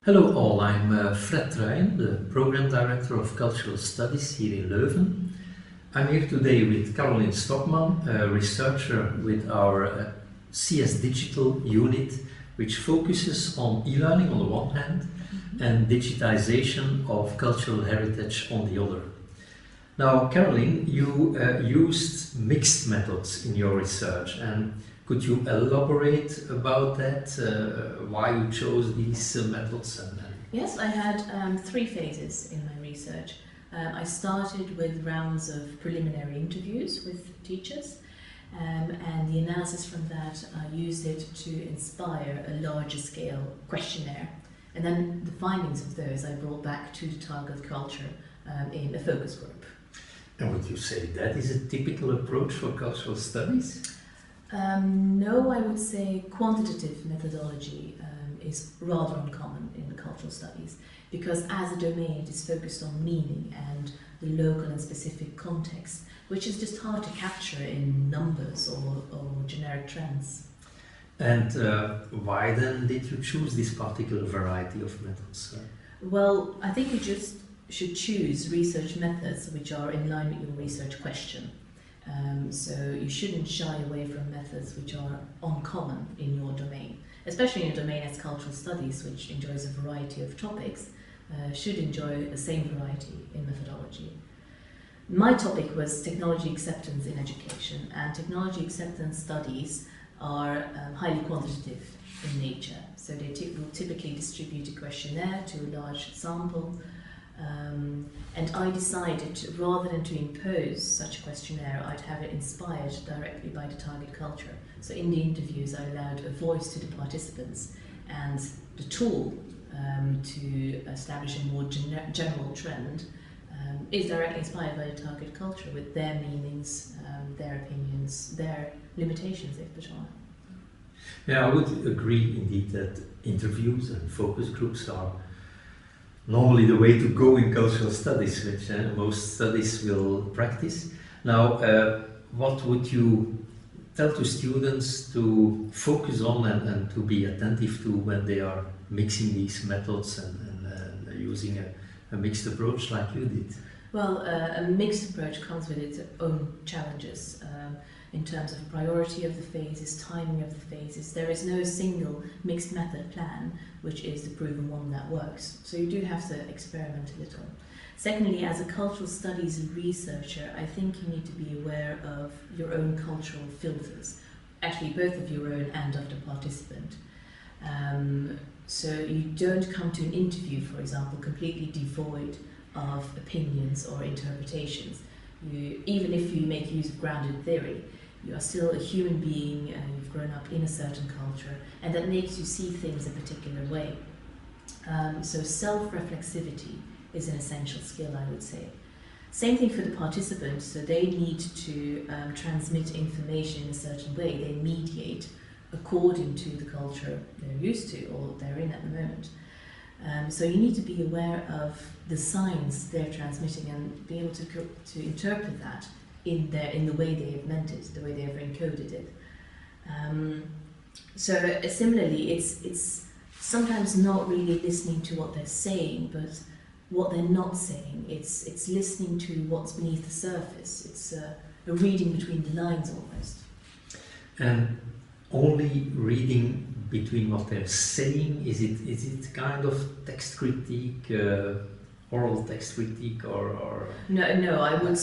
Hello all, I'm Fred Truijn, the Program Director of Cultural Studies here in Leuven. I'm here today with Caroline Stockman, a researcher with our CS Digital unit, which focuses on e-learning on the one hand and digitization of cultural heritage on the other. Now, Caroline, you used mixed methods in your research, and could you elaborate about that, why you chose these methods? Yes, I had three phases in my research. I started with rounds of preliminary interviews with teachers, and the analysis from that, I used it to inspire a larger scale questionnaire. And then the findings of those I brought back to the target culture in a focus group. And would you say that is a typical approach for cultural studies? No, I would say quantitative methodology is rather uncommon in cultural studies, because as a domain it is focused on meaning and the local and specific context, which is just hard to capture in numbers or generic trends. And why then did you choose this particular variety of methods? Well, I think you just should choose research methods which are in line with your research question. So you shouldn't shy away from methods which are uncommon in your domain, especially in a domain as cultural studies, which enjoys a variety of topics, should enjoy the same variety in methodology. My topic was technology acceptance in education, and technology acceptance studies are highly quantitative in nature. So they will typically distribute a questionnaire to a large sample. And I decided, rather than to impose such a questionnaire, I'd have it inspired directly by the target culture. So in the interviews I allowed a voice to the participants, and the tool to establish a more general trend is directly inspired by the target culture, with their meanings, their opinions, their limitations if at all. Yeah, I would agree indeed that interviews and focus groups are normally the way to go in cultural studies, which most studies will practice. Now, what would you tell to students to focus on and to be attentive to when they are mixing these methods and using a mixed approach like you did? Well, a mixed approach comes with its own challenges in terms of priority of the phases, timing of the phases. There is no single mixed method plan which is the proven one that works. So you do have to experiment a little. Secondly, as a cultural studies researcher, I think you need to be aware of your own cultural filters, actually both of your own and of the participant. So you don't come to an interview, for example, completely devoid of opinions or interpretations. Even if you make use of grounded theory, you are still a human being, you've grown up in a certain culture, and that makes you see things a particular way. So self-reflexivity is an essential skill, I would say. Same thing for the participants, so they need to transmit information in a certain way. They mediate according to the culture they're used to or they're in at the moment. So you need to be aware of the signs they're transmitting and be able to interpret that in the way they have meant it, the way they have encoded it. So similarly, it's sometimes not really listening to what they're saying, but what they're not saying. It's listening to what's beneath the surface. It's a reading between the lines almost. And only reading between what they're saying, is it kind of text critique, oral text critique, or? No, I would.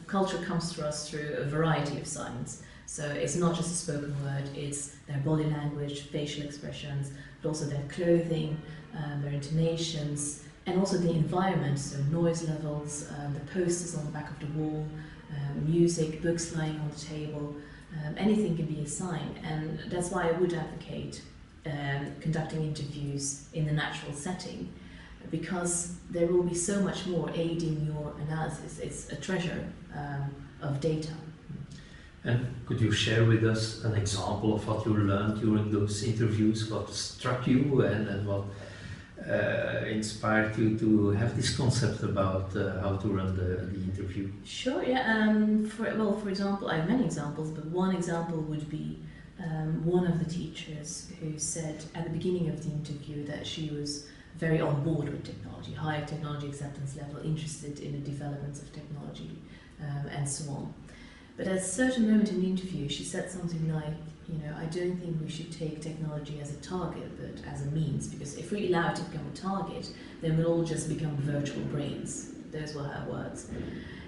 Culture comes to us through a variety of signs. So it's not just a spoken word, it's their body language, facial expressions, but also their clothing, their intonations, and also the environment, so noise levels, the posters on the back of the wall, music, books lying on the table, anything can be a sign. And that's why I would advocate conducting interviews in the natural setting, because there will be so much more aiding your analysis. It's a treasure of data. And could you share with us an example of what you learned during those interviews, what struck you and what inspired you to have this concept about how to run the interview? Sure, yeah. For example, I have many examples, but one example would be one of the teachers who said at the beginning of the interview that she was very on board with technology, high technology acceptance level, interested in the developments of technology, and so on. But at a certain moment in the interview, she said something like, you know, I don't think we should take technology as a target, but as a means, because if we allow it to become a target, then we'll all just become virtual brains. Those were her words.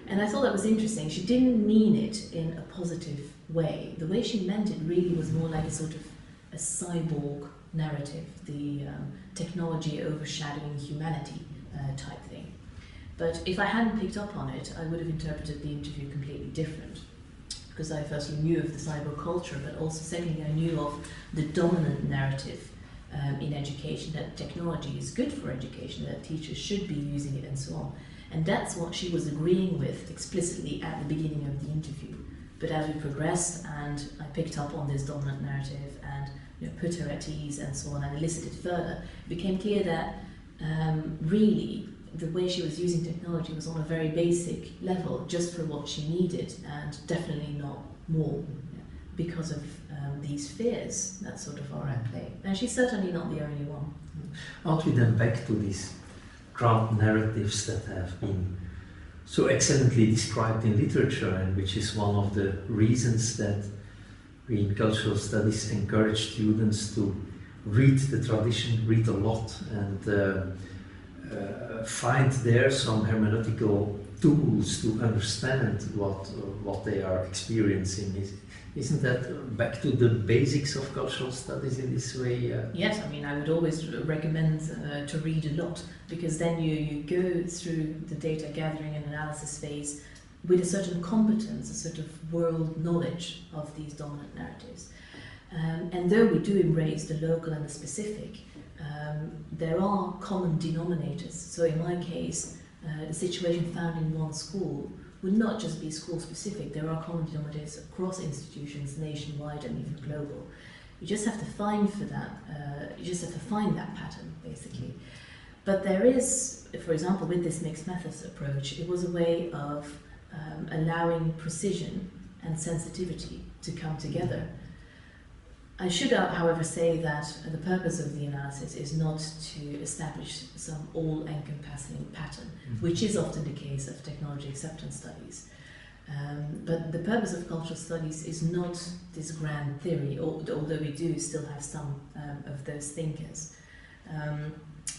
And I thought that was interesting. She didn't mean it in a positive way. The way she meant it really was more like a sort of a cyborg narrative, the technology overshadowing humanity type thing. But if I hadn't picked up on it, I would have interpreted the interview completely different. Because I firstly knew of the cyber culture, but also secondly I knew of the dominant narrative in education, that technology is good for education, that teachers should be using it and so on. And that's what she was agreeing with explicitly at the beginning of the interview. But as we progressed and I picked up on this dominant narrative and, you know, put her at ease and so on and elicited further, it became clear that really the way she was using technology was on a very basic level, just for what she needed, and definitely not more, because of these fears that sort of are at play. And she's certainly not the only one. Aren't we then back to these grand narratives that have been so excellently described in literature, and which is one of the reasons that we in cultural studies encourage students to read the tradition, read a lot, and find there some hermeneutical tools to understand what they are experiencing. Isn't that back to the basics of cultural studies in this way? Yes, I mean, I would always recommend to read a lot, because then you go through the data gathering and analysis phase with a certain competence, a sort of world knowledge of these dominant narratives. And though we do embrace the local and the specific, there are common denominators. So in my case, the situation found in one school would not just be school specific. There are common denominators across institutions, nationwide and even global. You just have to find for that. You just have to find that pattern, basically. But there is, for example, with this mixed methods approach, it was a way of allowing precision and sensitivity to come together. I should, however, say that the purpose of the analysis is not to establish some all-encompassing pattern, which is often the case of technology acceptance studies. But the purpose of cultural studies is not this grand theory, although we do still have some of those thinkers.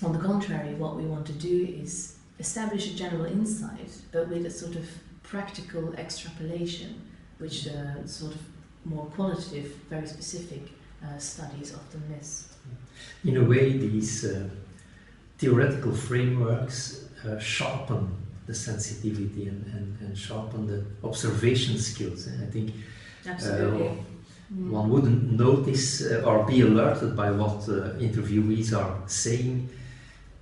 On the contrary, what we want to do is establish a general insight, but with a sort of practical extrapolation, which sort of more qualitative, very specific studies often miss. In a way, these theoretical frameworks sharpen the sensitivity and sharpen the observation skills. I think one wouldn't notice or be alerted by what interviewees are saying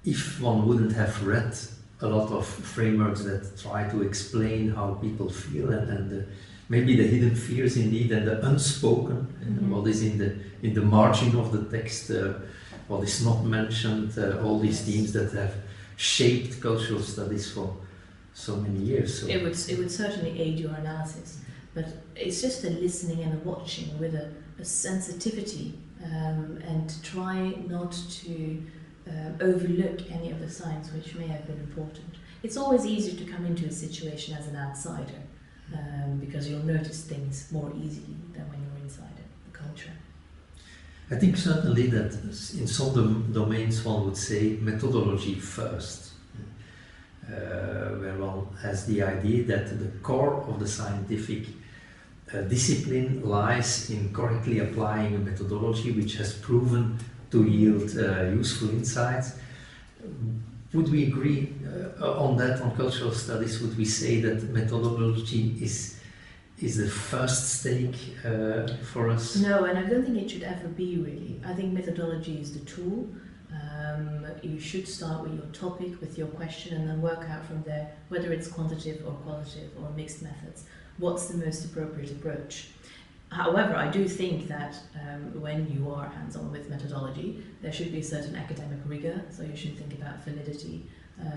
if one wouldn't have read a lot of frameworks that try to explain how people feel and maybe the hidden fears indeed, and the unspoken, what is in the margin of the text, what is not mentioned, all these themes that have shaped cultural studies for so many years. So it would certainly aid your analysis, but it's just a listening and a watching with a sensitivity, and try not to overlook any of the signs which may have been important. It's always easier to come into a situation as an outsider, because you'll notice things more easily than when you're inside the culture. I think certainly that in some domains one would say methodology first, where one has the idea that the core of the scientific discipline lies in correctly applying a methodology which has proven to yield useful insights. Would we agree on that, on cultural studies? Would we say that methodology is the first stake for us? No, and I don't think it should ever be, really. I think methodology is the tool. You should start with your topic, with your question, and then work out from there, whether it's quantitative or qualitative or mixed methods, what's the most appropriate approach. However, I do think that when you are hands-on with methodology, there should be a certain academic rigor, so you should think about validity,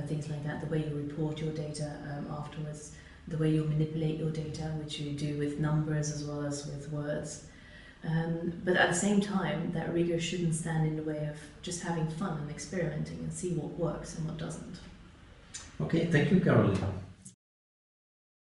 things like that, the way you report your data afterwards, the way you manipulate your data, which you do with numbers as well as with words. But at the same time, that rigor shouldn't stand in the way of just having fun and experimenting and see what works and what doesn't. Okay, thank you, Caroline.